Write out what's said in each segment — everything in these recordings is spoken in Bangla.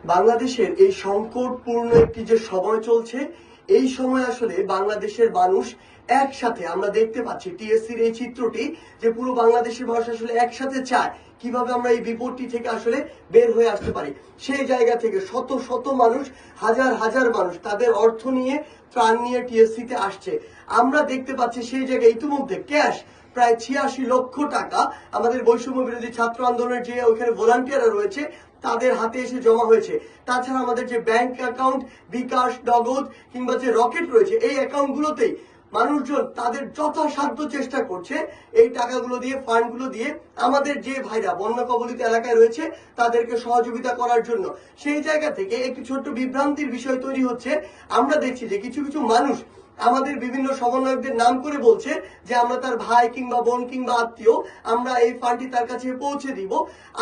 বাংলাদেশের এই সংকটপূর্ণ একটি যে সময় চলছে, এই সময় আসলে বাংলাদেশের মানুষ একসাথে আমরা দেখতে পাচ্ছি টিএসসির এই চিত্রটি যে পুরো বাংলাদেশের মানুষ আসলে একসাথে চায় কিভাবে আমরা এই বিপদটি থেকে আসলে বের হয়ে আসতে পারি। সেই জায়গা থেকে শত শত মানুষ, হাজার হাজার মানুষ তাদের অর্থ নিয়ে, ত্রাণ নিয়ে টিএসসিতে আসছে। আমরা দেখতে পাচ্ছি সেই জায়গায় ইতিমধ্যে ক্যাশ প্রায় 86 লক্ষ টাকা আমাদের বৈষম্য বিরোধী ছাত্র আন্দোলনের যে ওখানে ভলান্টিয়াররা রয়েছে তাদের হাতে এসে জমা হয়েছে। তাছাড়া আমাদের যে ব্যাংক অ্যাকাউন্ট, বিকাশ, নগদ কিংবা যে রকেট রয়েছে, এই অ্যাকাউন্টগুলোতেই মানুষজন তাদের যথাসাধ্য চেষ্টা করছে এই টাকাগুলো দিয়ে, ফান্ডগুলো দিয়ে আমাদের যে ভাইরা বন্যা কবলিত এলাকায় রয়েছে তাদেরকে সহযোগিতা করার জন্য। সেই জায়গা থেকে একটি ছোট্ট বিভ্রান্তির বিষয় তৈরি হচ্ছে। আমরা দেখছি যে কিছু কিছু মানুষ আমাদের বিভিন্ন সমন্বয়কদের নাম করে বলছে যে আমরা তার ভাই কিংবা বোন কিংবা আত্মীয়, আমরা এই ফান্ডটি তার কাছে পৌঁছে দিব।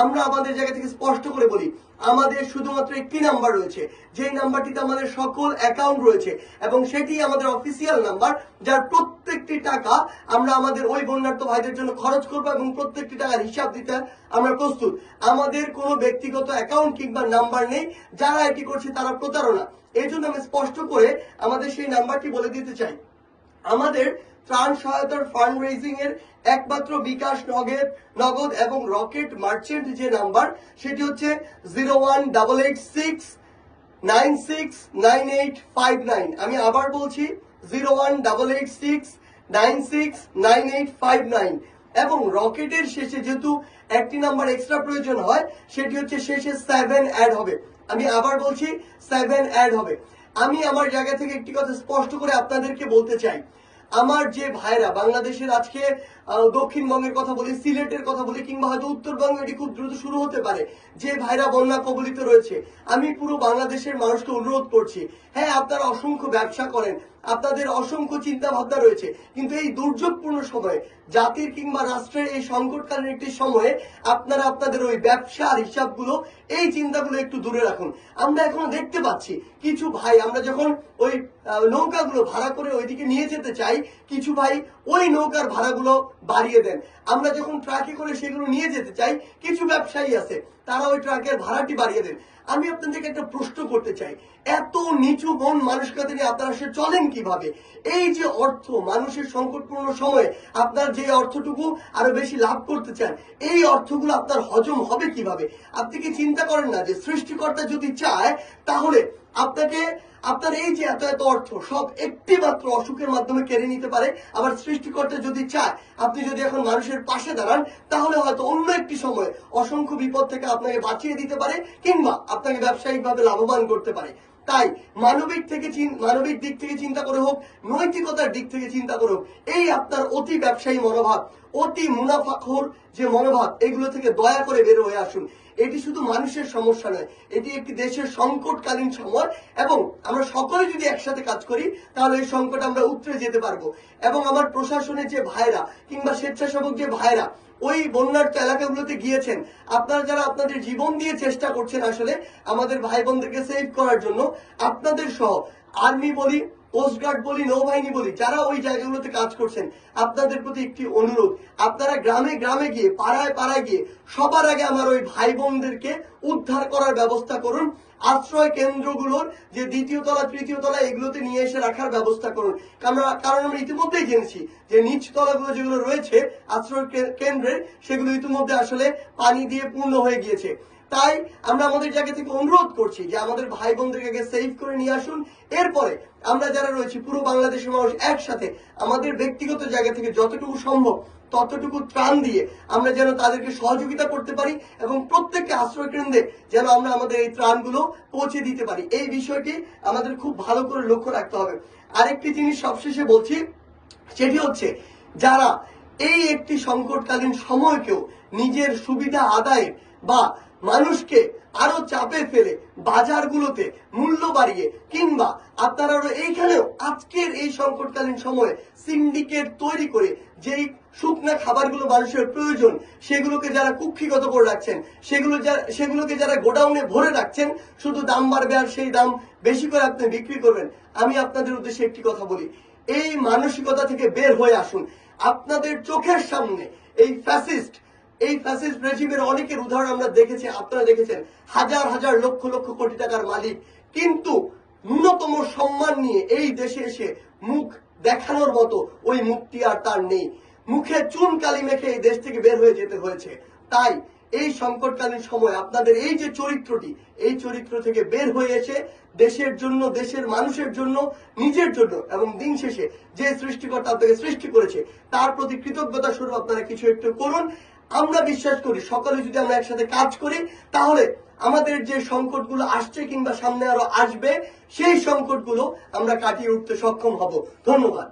আমরা আমাদের জায়গা থেকে স্পষ্ট করে বলি, আমাদের শুধুমাত্র একটি নাম্বার রয়েছে, যেই নাম্বারটিতে আমাদের সকল অ্যাকাউন্ট রয়েছে এবং সেটি আমাদের অফিসিয়াল নাম্বার, যার প্রত্যেকটি টাকা আমরা আমাদের ওই বন্যার্ত ভাইদের জন্য খরচ করবো এবং প্রত্যেকটি টাকার হিসাব দিতে আমরা প্রস্তুত। আমাদের কোনো ব্যক্তিগত অ্যাকাউন্ট কিংবা নাম্বার নেই। যারা এটি করছে তারা প্রতারণা। এই জন্য আমি স্পষ্ট করে আমাদের সেই নাম্বারটি বলে দিতে চাই। আমাদের ত্রাণ সহায়তার ফান্ড রেজিং এর একমাত্র বিকাশ, নগদ এবং রকেট মার্চেন্ট যে নাম্বার, সেটি হচ্ছে 01886969859। আমি আবার বলছি 01886969859। এবং রকেটের শেষে যেহেতু একটি নাম্বার এক্সট্রা প্রয়োজন হয়, সেটি হচ্ছে শেষে 7 অ্যাড হবে। আমি আবার বলছি 7 অ্যাড হবে। আমি আমার জায়গা থেকে একটি কথা স্পষ্ট করে আপনাদেরকে বলতে চাই, আমার যে ভাইরা বাংলাদেশের আজকে দক্ষিণবঙ্গের কথা বলি, সিলেটের কথা বলি, কিংবা হয়তো উত্তরবঙ্গ এটি খুব দ্রুত শুরু হতে পারে, যে ভাইরা বন্যা কবলিত রয়েছে, আমি পুরো বাংলাদেশের মানুষকে অনুরোধ করছি, হ্যাঁ আপনারা অসংখ্য ব্যবসা করেন, আপনাদের অসংখ্য চিন্তা ভাবনা রয়েছে, কিন্তু এই দুর্যোগপূর্ণ সময়ে, জাতির কিংবা রাষ্ট্রের এই সংকটকালীন একটি সময়ে আপনারা আপনাদের ওই ব্যবসার হিসাবগুলো, এই চিন্তাগুলো একটু দূরে রাখুন। আমরা এখনো দেখতে পাচ্ছি কিছু ভাই, আমরা যখন ওই নৌকাগুলো ভাড়া করে ওইদিকে নিয়ে যেতে চাই, কিছু ভাই ওই নৌকার ভাড়াগুলো বাড়িয়ে দেন। আমরা যখন ট্রাকে করে সেগুলো নিয়ে যেতে চাই, কিছু ব্যবসায়ী আছে তারা ওই ট্রাকের ভাড়াটি বাড়িয়ে দেন। আমি আপনাদেরকে একটা প্রশ্ন করতে চাই, এত নিচু মন মানসিকতা নিয়ে আপনারা সে চলেন কিভাবে? এই যে অর্থ মানুষের সংকটপূর্ণ সময়ে আপনার যে অর্থটুকু আরো বেশি লাভ করতে চান, এই অর্থগুলো আপনার হজম হবে কিভাবে? আপনি কি চিন্তা করেন না যে সৃষ্টিকর্তা যদি চায় তাহলে আপনাকে আপনার এই যে এত এত অর্থ সব একটি মাত্র অসুখের মাধ্যমে কেড়ে নিতে পারে? আবার সৃষ্টিকর্তা যদি চায়, আপনি যদি এখন মানুষের পাশে দাঁড়ান, তাহলে হয়তো অন্য একটি সময় অসংখ্য বিপদ থেকে আপনাকে বাঁচিয়ে দিতে পারে কিংবা আপনাকে ব্যবসায়িকভাবে লাভবান করতে পারে। তাই মানবিক দিক থেকে চিন্তা করে হোক, নৈতিকতার দিক থেকে চিন্তা করে হোক, এই আপনার অতি ব্যবসায়ী মনোভাব, অতি মুনাফাখোর যে মনোভাব, এগুলো থেকে দয়া করে বের হয়ে আসুন। এটি শুধু মানুষের সমস্যা নয়, এটি একটি দেশের সংকটকালীন সময় এবং আমরা সকলে যদি একসাথে কাজ করি তাহলে এই সংকট আমরা উতরে যেতে পারবো। এবং আমার প্রশাসনের যে ভাইরা কিংবা স্বেচ্ছাসেবক যে ভাইরা ওই বন্যার্ত এলাকাগুলোতে গিয়েছেন, আপনারা যারা আপনাদের জীবন দিয়ে চেষ্টা করছেন আসলে আমাদের ভাই বোনদেরকে সেভ করার জন্য, আপনাদের সহ আর্মি বলি, কোস্টগার্ড বলি, নৌবাহিনী বলি, যারা ওই জায়গাগুলোতে কাজ করছেন, আপনাদের প্রতি একটি অনুরোধ, আপনারা গ্রামে গ্রামে গিয়ে, পাড়ায় পাড়ায় গিয়ে সবার আগে আমার ওই ভাই বোনদেরকে উদ্ধার করার ব্যবস্থা করুন। আশ্রয় কেন্দ্রগুলোর যে দ্বিতীয় তলা, তৃতীয় তলা, এগুলোতে নিয়ে এসে রাখার ব্যবস্থা করুন। কারণ আমরা ইতিমধ্যেই জেনেছি যে নিচ তলাগুলো যেগুলো রয়েছে আশ্রয় কেন্দ্রের, সেগুলো ইতিমধ্যে আসলে পানি দিয়ে পূর্ণ হয়ে গিয়েছে। তাই আমরা আমাদের জায়গা থেকে অনুরোধ করছি যে আমাদের ভাই বোনদেরকে সেভ করে নিয়ে আসুন। এরপরে আমরা যারা রয়েছি পুরো বাংলাদেশের মানুষ একসাথে আমাদের ব্যক্তিগত জায়গা থেকে যতটুকু সম্ভব ততটুকু ত্রাণ দিয়ে আমরা যেন তাদেরকে সহযোগিতা করতে পারি এবং প্রত্যেককে আশ্রয় কেন্দ্রে যেন আমরা আমাদের এই ত্রাণগুলো পৌঁছে দিতে পারি। এই বিষয়টি আমাদের খুব ভালো করে লক্ষ্য রাখতে হবে। আরেকটি জিনিস সবশেষে বলছি, সেটি হচ্ছে যারা এই একটি সংকটকালীন সময়কেও নিজের সুবিধা আদায়ে বা মানুষকে আরো চাপে ফেলে বাজারগুলোতে মূল্য বাড়িয়ে কিংবা আপনারা এইখানেও আজকের এই সংকটকালীন সময়ে সিন্ডিকেট তৈরি করে যেই শুকনা খাবারগুলো মানুষের প্রয়োজন সেগুলোকে যারা কুক্ষিগত করে রাখছেন, সেগুলোকে যারা গোডাউনে ভরে রাখছেন, শুধু দাম বাড়বে আর সেই দাম বেশি করে আপনি বিক্রি করবেন। আমি আপনাদের উদ্দেশ্যে একটি কথা বলি, এই মানসিকতা থেকে বের হয়ে আসুন। আপনাদের চোখের সামনে এই ফ্যাসিস্ট এই ফ্যাসিস্ট রেজিমের অনেকের উদাহরণ আমরা দেখেছি, আপনারা দেখেছেন, হাজার হাজার লক্ষ লক্ষ কোটি টাকার মালিক, কিন্তু ন্যূনতম সম্মান নিয়ে এই দেশে এসে মুখ দেখানোর মতো ওই মুক্তি আর তার নেই। মুখে চুন কালি মেখে এই দেশ থেকে বের হয়ে যেতে হয়েছে। তাই এই সংকটকালীন সময় আপনাদের এই যে চরিত্রটি, এই চরিত্র থেকে বের হয়ে এসে দেশের জন্য, দেশের মানুষের জন্য, নিজের জন্য এবং দিন শেষে যে সৃষ্টিকর্তা আপনাকে সৃষ্টি করেছে তার প্রতি কৃতজ্ঞতা স্বরূপ আপনারা কিছু একটু করুন। আমরা বিশ্বাস করি সকলে যদি আমরা একসাথে কাজ করি তাহলে আমাদের যে সংকটগুলো আসছে কিংবা সামনে আরো আসবে সেই সংকটগুলো আমরা কাটিয়ে উঠতে সক্ষম হব। ধন্যবাদ।